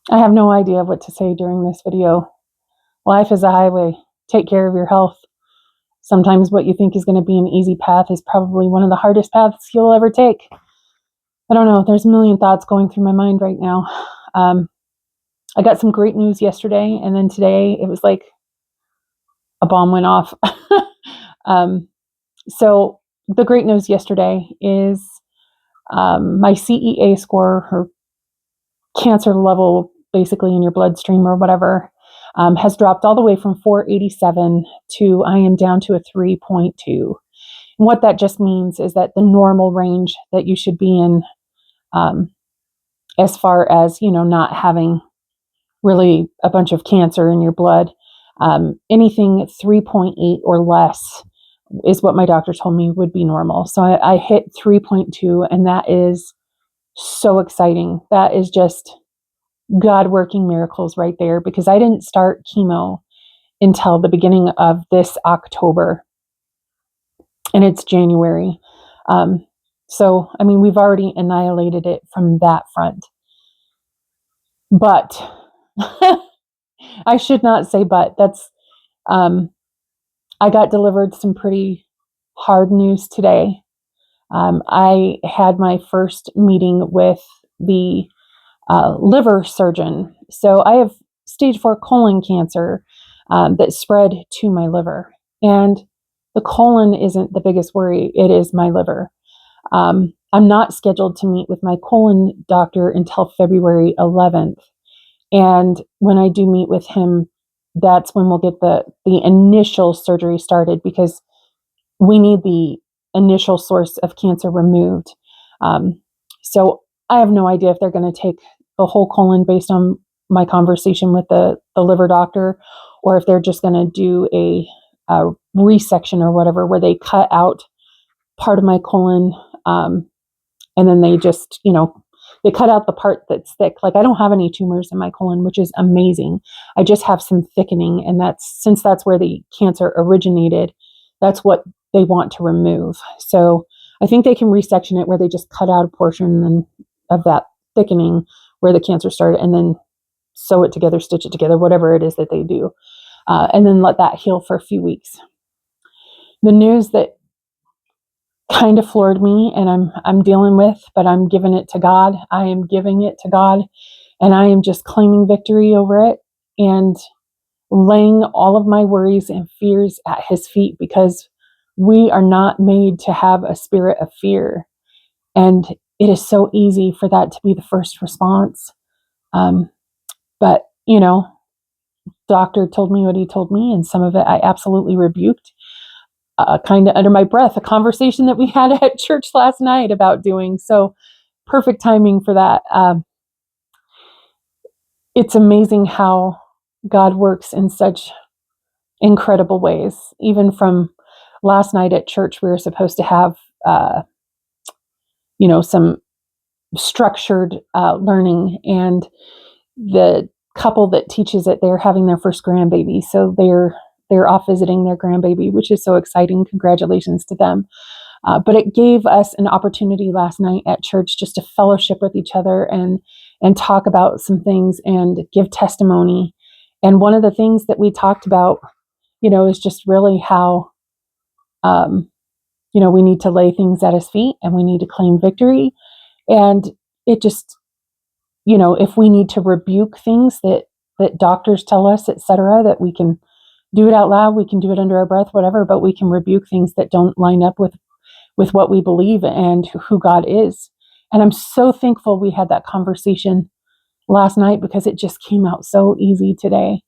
I have no idea what to say during this video. Life is a highway. Take care of your health. Sometimes what you think is going to be an easy path is probably one of the hardest paths you'll ever take. I don't know. There's a million thoughts going through my mind right now. I got some great news yesterday, and then today it was like a bomb went off. So the great news yesterday is my CEA score, or cancer level basically in your bloodstream or whatever, has dropped all the way from 487 to I am down to a 3.2. And what that just means is that the normal range that you should be in, as far as, not having really a bunch of cancer in your blood, anything 3.8 or less is what my doctor told me would be normal. So I hit 3.2, and that is so exciting. That is just God working miracles right there, because I didn't start chemo until the beginning of this October, and it's January. So, I mean, we've already annihilated it from that front. But I should not say but. That's I got delivered some pretty hard news today. I had my first meeting with the liver surgeon. So I have stage 4 colon cancer that spread to my liver. And the colon isn't the biggest worry, it is my liver. I'm not scheduled to meet with my colon doctor until February 11th. And when I do meet with him, that's when we'll get the initial surgery started, because we need the initial source of cancer removed. So I have no idea if they're going to take the whole colon based on my conversation with the liver doctor, or if they're just going to do a resection or whatever, where they cut out part of my colon, and then they just, they cut out the part that's thick. Like, I don't have any tumors in my colon, which is amazing. I just have some thickening, and since that's where the cancer originated, that's what they want to remove. So I think they can resection it, where they just cut out a portion of that thickening where the cancer started, and then sew it together, stitch it together, whatever it is that they do, and then let that heal for a few weeks. The news that kind of floored me, and I'm dealing with, but I'm giving it to God. I am giving it to God, and I am just claiming victory over it and laying all of my worries and fears at His feet, because we are not made to have a spirit of fear. And it is so easy for that to be the first response. But, doctor told me what he told me, and some of it I absolutely rebuked, kind of under my breath, a conversation that we had at church last night about doing. So perfect timing for that. It's amazing how God works in such incredible ways. Even from last night at church, we were supposed to have, some structured learning, and the couple that teaches it, they're having their first grandbaby. So they're off visiting their grandbaby, which is so exciting. Congratulations to them. But it gave us an opportunity last night at church just to fellowship with each other and talk about some things and give testimony. And one of the things that we talked about, is just really how, we need to lay things at His feet, and we need to claim victory. And it just, if we need to rebuke things that doctors tell us, etc., that we can do it out loud, we can do it under our breath, whatever, but we can rebuke things that don't line up with what we believe and who God is. And I'm so thankful we had that conversation last night, because it just came out so easy today.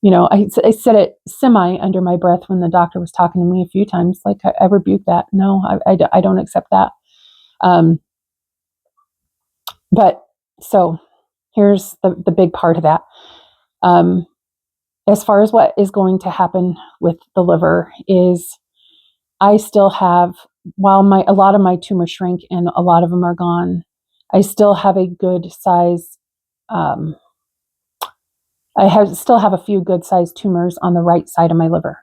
I said it semi under my breath when the doctor was talking to me a few times, like, I rebuke that. No, I don't accept that. But so here's the big part of that. As far as what is going to happen with the liver is, I still have, while a lot of my tumors shrink and a lot of them are gone, I still have a good size, still have a few good sized tumors on the right side of my liver.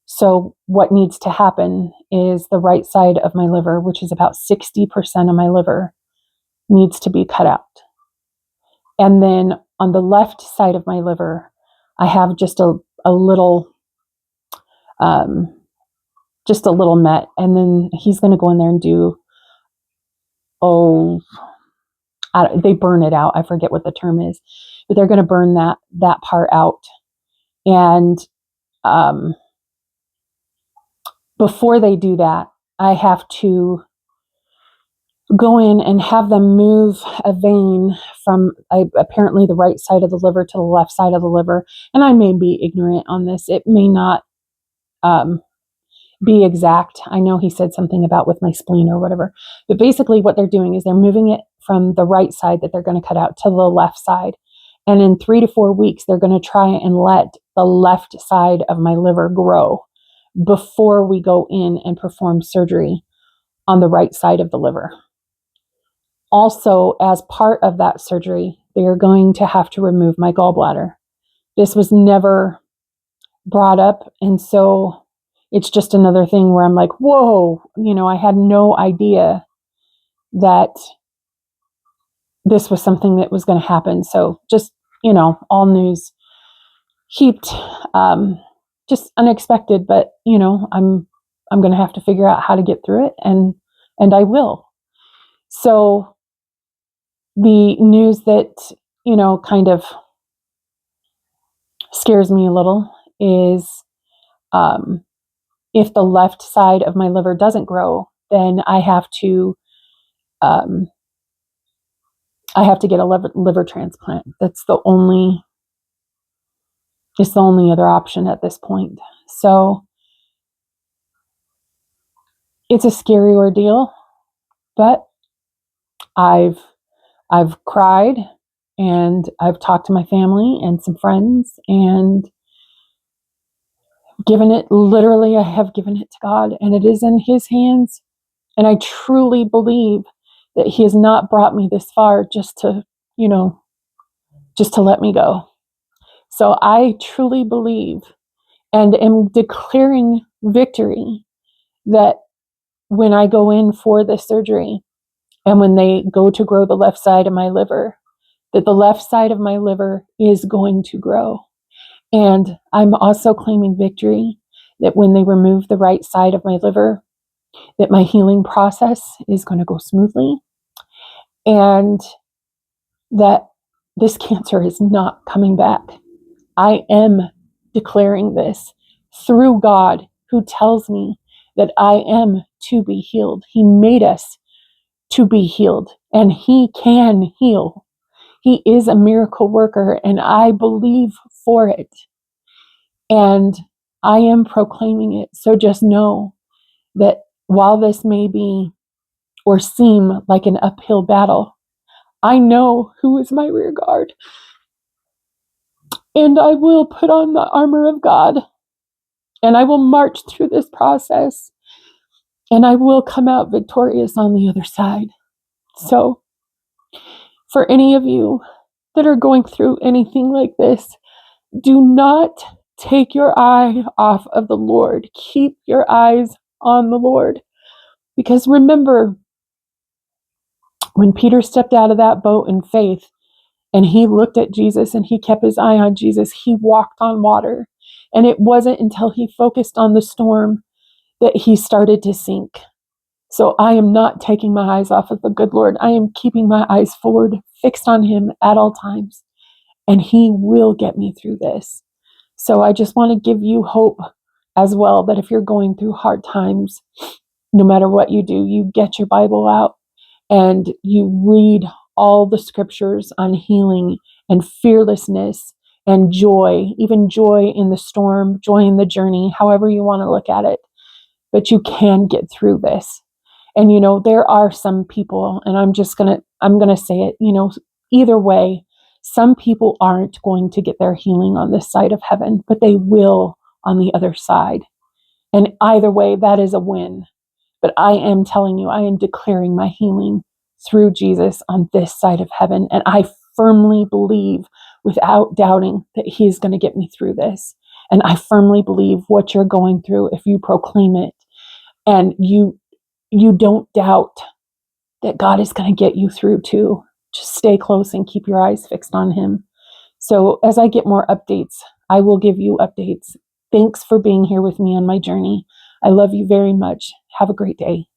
So what needs to happen is the right side of my liver, which is about 60% of my liver, needs to be cut out. And then on the left side of my liver, I have just a little, just a little met. And then he's going to go in there and do, they burn it out. I forget what the term is, but they're going to burn that part out. And before they do that, I have to go in and have them move a vein from apparently the right side of the liver to the left side of the liver. And I may be ignorant on this. It may not be exact. I know he said something about with my spleen or whatever. But basically what they're doing is they're moving it from the right side that they're going to cut out to the left side. And in 3 to 4 weeks, they're going to try and let the left side of my liver grow before we go in and perform surgery on the right side of the liver. Also, as part of that surgery, they are going to have to remove my gallbladder. This was never brought up, and so it's just another thing where I'm like, whoa, I had no idea that this was something that was going to happen. So just, all news heaped, just unexpected, but, I'm going to have to figure out how to get through it, and I will. So the news that, kind of scares me a little is if the left side of my liver doesn't grow, then I have to get a liver transplant. It's the only other option at this point. So it's a scary ordeal, but I've cried, and I've talked to my family and some friends, and I have given it to God, and it is in His hands. And I truly believe that He has not brought me this far just to let me go. So I truly believe and am declaring victory that when I go in for this surgery and when they go to grow the left side of my liver, that the left side of my liver is going to grow. And I'm also claiming victory that when they remove the right side of my liver, that my healing process is going to go smoothly, and that this cancer is not coming back. I am declaring this through God, who tells me that I am to be healed. He made us to be healed, and He can heal. He is a miracle worker, and I believe for it. And I am proclaiming it. So just know that while this may be or seem like an uphill battle, I know who is my rear guard. And I will put on the armor of God, and I will march through this process, and I will come out victorious on the other side. So for any of you that are going through anything like this, do not take your eye off of the Lord. Keep your eyes on the Lord. Because remember, when Peter stepped out of that boat in faith and he looked at Jesus and he kept his eye on Jesus, he walked on water. And it wasn't until he focused on the storm that he started to sink. So I am not taking my eyes off of the good Lord. I am keeping my eyes forward, fixed on Him at all times. And He will get me through this. So I just want to give you hope as well, that if you're going through hard times, no matter what you do, you get your Bible out and you read all the scriptures on healing and fearlessness and joy, even joy in the storm, joy in the journey, however you want to look at it. But you can get through this. And, there are some people, and I'm going to say it, either way, some people aren't going to get their healing on this side of heaven, but they will on the other side. And either way, that is a win. But I am telling you, I am declaring my healing through Jesus on this side of heaven. And I firmly believe, without doubting, that He is going to get me through this. And I firmly believe what you're going through, if you proclaim it and you don't doubt, that God is going to get you through too. Just stay close and keep your eyes fixed on Him. So as I get more updates, I will give you updates. Thanks for being here with me on my journey. I love you very much. Have a great day.